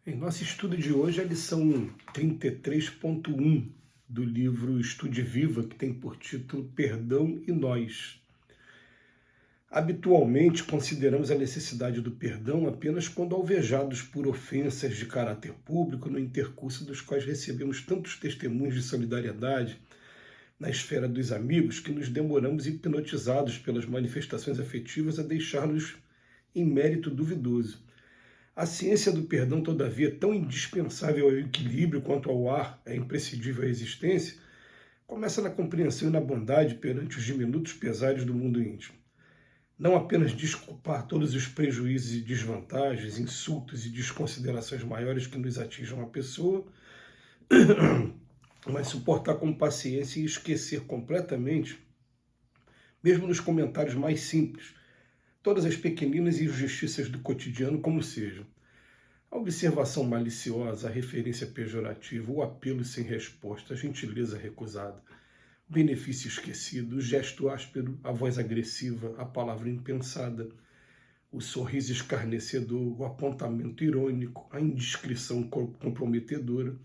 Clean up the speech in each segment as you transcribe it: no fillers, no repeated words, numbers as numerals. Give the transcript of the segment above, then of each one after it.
Em nosso estudo de hoje, a lição 33.1 do livro Estude Viva, que tem por título Perdão e Nós. Habitualmente, consideramos a necessidade do perdão apenas quando alvejados por ofensas de caráter público, no intercurso dos quais recebemos tantos testemunhos de solidariedade na esfera dos amigos, que nos demoramos hipnotizados pelas manifestações afetivas a deixar-nos em mérito duvidoso. A ciência do perdão, todavia, tão indispensável ao equilíbrio quanto ao ar é imprescindível à existência, começa na compreensão e na bondade perante os diminutos pesares do mundo íntimo. Não apenas desculpar todos os prejuízos e desvantagens, insultos e desconsiderações maiores que nos atinjam a pessoa, mas suportar com paciência e esquecer completamente, mesmo nos comentários mais simples, todas as pequeninas injustiças do cotidiano, como sejam. A observação maliciosa, a referência pejorativa, o apelo sem resposta, a gentileza recusada, o benefício esquecido, o gesto áspero, a voz agressiva, a palavra impensada, o sorriso escarnecedor, o apontamento irônico, a indiscrição comprometedora,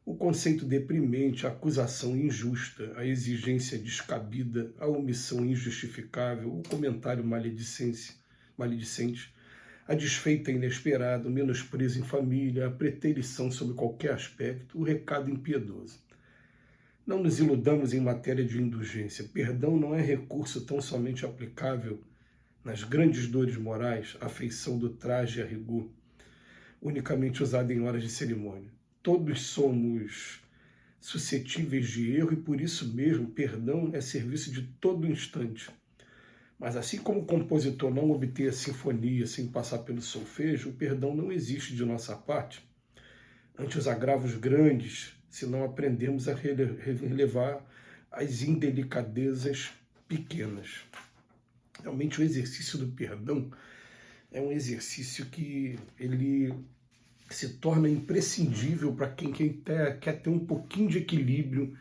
o conceito deprimente, a acusação injusta, a exigência descabida, a omissão injustificável, o comentário maledicente, a desfeita inesperada, o menosprezo em família, a preterição sobre qualquer aspecto, o recado impiedoso. Não nos iludamos em matéria de indulgência. Perdão não é recurso tão somente aplicável nas grandes dores morais, a feição do traje a rigor, unicamente usado em horas de cerimônia. Todos somos suscetíveis de erro e, por isso mesmo, perdão é serviço de todo instante. Mas assim como o compositor não obtém a sinfonia sem passar pelo solfejo, o perdão não existe de nossa parte ante os agravos grandes, se não aprendemos a relevar as indelicadezas pequenas. Realmente o exercício do perdão é um exercício que ele se torna imprescindível para quem quer ter um pouquinho de equilíbrio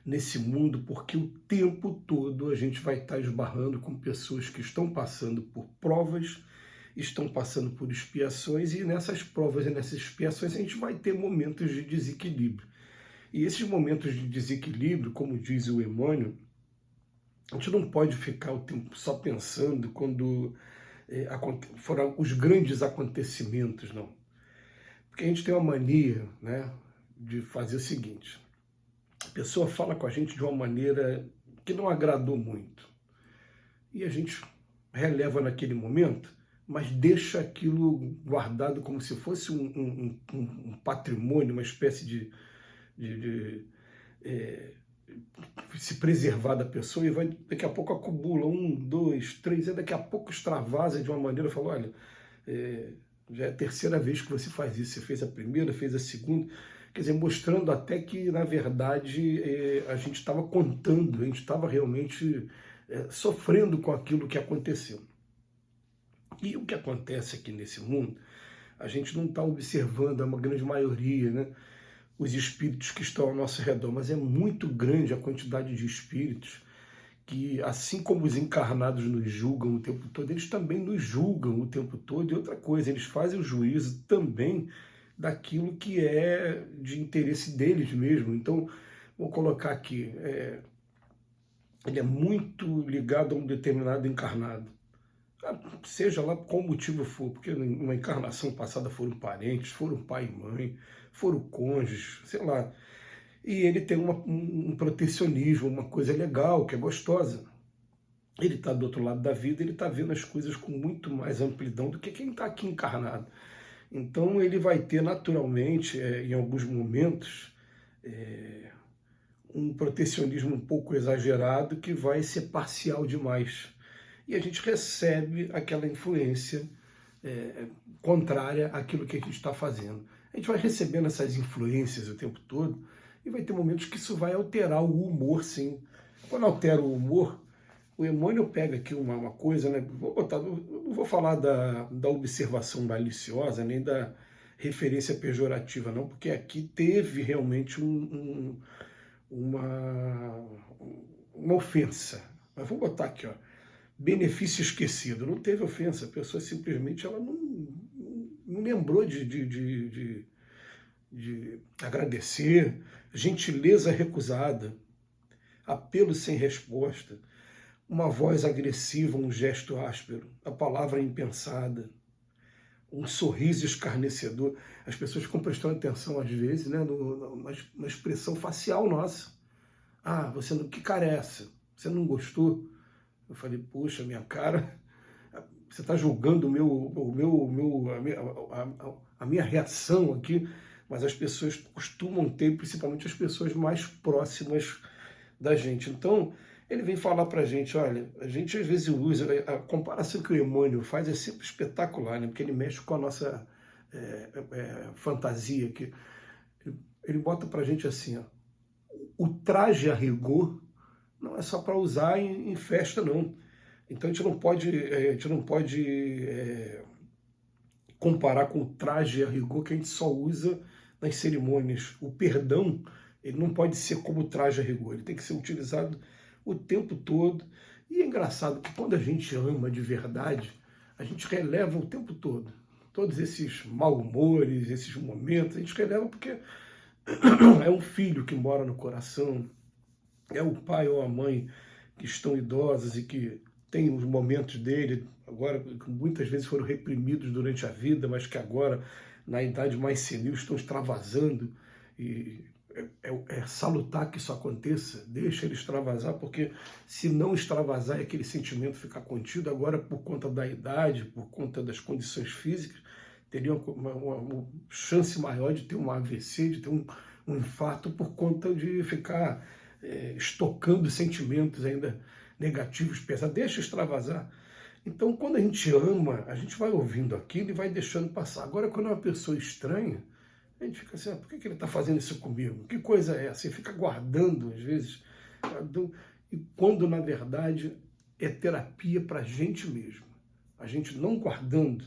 nesse mundo, porque o tempo todo a gente vai estar esbarrando com pessoas que estão passando por provas, estão passando por expiações, e nessas provas e nessas expiações a gente vai ter momentos de desequilíbrio. E esses momentos de desequilíbrio, como diz o Emmanuel, a gente não pode ficar o tempo só pensando quando foram os grandes acontecimentos, não. Porque a gente tem uma mania, né, de fazer o seguinte: a pessoa fala com a gente de uma maneira que não agradou muito. E a gente releva naquele momento, mas deixa aquilo guardado como se fosse um patrimônio, uma espécie de se preservar da pessoa, e vai, daqui a pouco acumula 1, 2, 3, e daqui a pouco extravasa de uma maneira, fala, olha, já é a terceira vez que você faz isso, você fez a primeira, fez a segunda, quer dizer, mostrando até que, na verdade, a gente estava contando, a gente estava realmente sofrendo com aquilo que aconteceu. E o que acontece aqui nesse mundo, a gente não está observando, a uma grande maioria, né, os espíritos que estão ao nosso redor, mas é muito grande a quantidade de espíritos que, assim como os encarnados nos julgam o tempo todo, eles também nos julgam o tempo todo. E outra coisa, eles fazem o juízo também daquilo que é de interesse deles mesmo. Então, vou colocar aqui, ele é muito ligado a um determinado encarnado, seja lá qual motivo for, porque numa encarnação passada foram parentes, foram pai e mãe, foram cônjuges, sei lá. E ele tem um protecionismo, uma coisa legal, que é gostosa. Ele está do outro lado da vida, ele está vendo as coisas com muito mais amplidão do que quem está aqui encarnado. Então ele vai ter naturalmente, em alguns momentos, um protecionismo um pouco exagerado que vai ser parcial demais. E a gente recebe aquela influência contrária àquilo que a gente está fazendo. A gente vai recebendo essas influências o tempo todo e vai ter momentos que isso vai alterar o humor, sim. Quando altera o humor, o Emmanuel pega aqui uma coisa, né? Não vou falar da observação maliciosa, nem da referência pejorativa, não, porque aqui teve realmente uma ofensa. Mas vou botar aqui, ó, benefício esquecido. Não teve ofensa, a pessoa simplesmente ela me lembrou de agradecer, gentileza recusada, apelo sem resposta, uma voz agressiva, um gesto áspero, a palavra impensada, um sorriso escarnecedor. As pessoas ficam prestando atenção, às vezes, né, na expressão facial nossa. Ah, você não, que cara é essa? Você não gostou? Eu falei, poxa, minha cara, você está julgando a minha reação aqui, mas as pessoas costumam ter, principalmente as pessoas mais próximas da gente. Então, ele vem falar para a gente, olha, a gente às vezes usa, a comparação que o Emmanuel faz é sempre espetacular, né? Porque ele mexe com a nossa fantasia, que ele bota para a gente assim, ó, o traje a rigor não é só para usar em festa, não. Então a gente não pode comparar com o traje a rigor que a gente só usa nas cerimônias. O perdão, ele não pode ser como o traje a rigor, ele tem que ser utilizado o tempo todo. E é engraçado que quando a gente ama de verdade, a gente releva o tempo todo. Todos esses mal-humores, esses momentos, a gente releva porque é um filho que mora no coração, é o pai ou a mãe que estão idosos e que têm os momentos dele, agora que muitas vezes foram reprimidos durante a vida, mas que agora, na idade mais senil, estão extravasando. E é salutar que isso aconteça, deixa ele extravasar, porque se não extravasar e aquele sentimento ficar contido, agora por conta da idade, por conta das condições físicas, teria uma chance maior de ter um AVC, de ter um infarto por conta de ficar estocando sentimentos ainda negativos, pesados, deixa extravasar. Então, quando a gente ama, a gente vai ouvindo aquilo e vai deixando passar. Agora, quando é uma pessoa estranha, a gente fica assim, por que ele está fazendo isso comigo? Que coisa é essa? Você fica guardando, às vezes, e quando, na verdade, é terapia para a gente mesmo. A gente não guardando.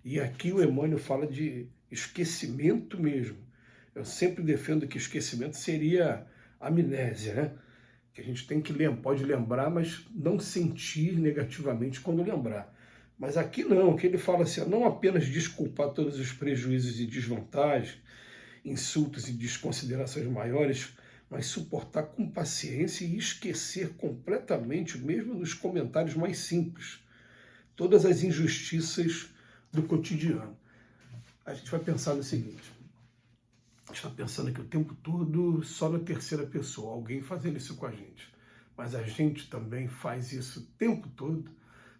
E aqui o Emmanuel fala de esquecimento mesmo. Eu sempre defendo que esquecimento seria amnésia, né? Que a gente tem que pode lembrar, mas não sentir negativamente quando lembrar. Mas aqui não, aqui ele fala assim, não apenas desculpar todos os prejuízos e desvantagens, insultos e desconsiderações maiores, mas suportar com paciência e esquecer completamente, mesmo nos comentários mais simples, todas as injustiças do cotidiano. A gente vai pensar no seguinte, a gente está pensando aqui o tempo todo só na terceira pessoa, alguém fazendo isso com a gente. Mas a gente também faz isso o tempo todo,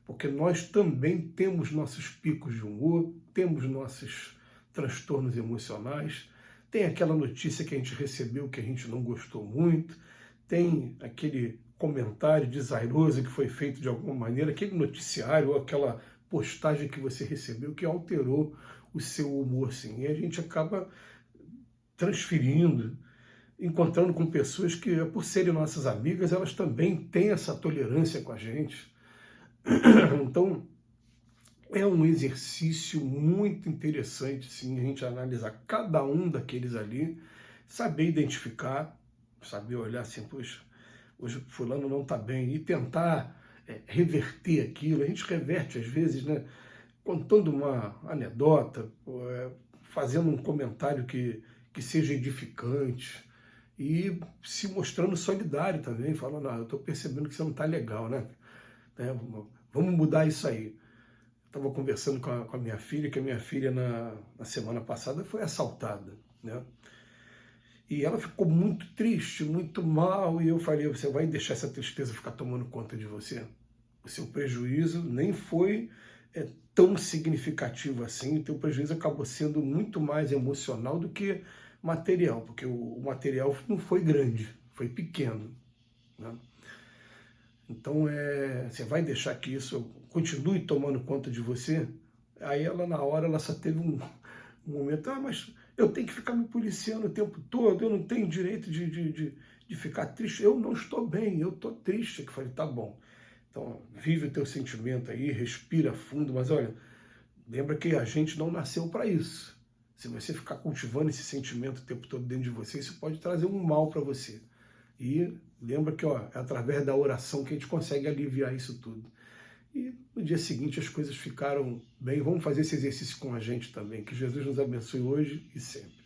porque nós também temos nossos picos de humor, temos nossos transtornos emocionais, tem aquela notícia que a gente recebeu que a gente não gostou muito, tem aquele comentário desairoso que foi feito de alguma maneira, aquele noticiário ou aquela postagem que você recebeu que alterou o seu humor, assim, e a gente acaba transferindo, encontrando com pessoas que, por serem nossas amigas, elas também têm essa tolerância com a gente. Então, é um exercício muito interessante, sim, a gente analisar cada um daqueles ali, saber identificar, saber olhar assim, poxa, hoje fulano não está bem, e tentar reverter aquilo. A gente reverte às vezes, né, contando uma anedota, fazendo um comentário que seja edificante e se mostrando solidário também, falando, eu estou percebendo que você não está legal, né? Vamos mudar isso aí. Estava conversando com a minha filha, que a minha filha na semana passada foi assaltada, né? E ela ficou muito triste, muito mal, e eu falei, você vai deixar essa tristeza ficar tomando conta de você? O seu prejuízo nem foi tão significativo assim, o teu prejuízo acabou sendo muito mais emocional do que material, porque o material não foi grande, foi pequeno, né? Então, você vai deixar que isso continue tomando conta de você? Aí ela, na hora, ela só teve um momento, mas eu tenho que ficar me policiando o tempo todo, eu não tenho direito de ficar triste, eu não estou bem, eu estou triste. Eu falei, tá bom, então vive o teu sentimento aí, respira fundo, mas olha, lembra que a gente não nasceu para isso. Se você ficar cultivando esse sentimento o tempo todo dentro de você, isso pode trazer um mal para você. E lembra que é através da oração que a gente consegue aliviar isso tudo. E no dia seguinte as coisas ficaram bem. Vamos fazer esse exercício com a gente também. Que Jesus nos abençoe hoje e sempre.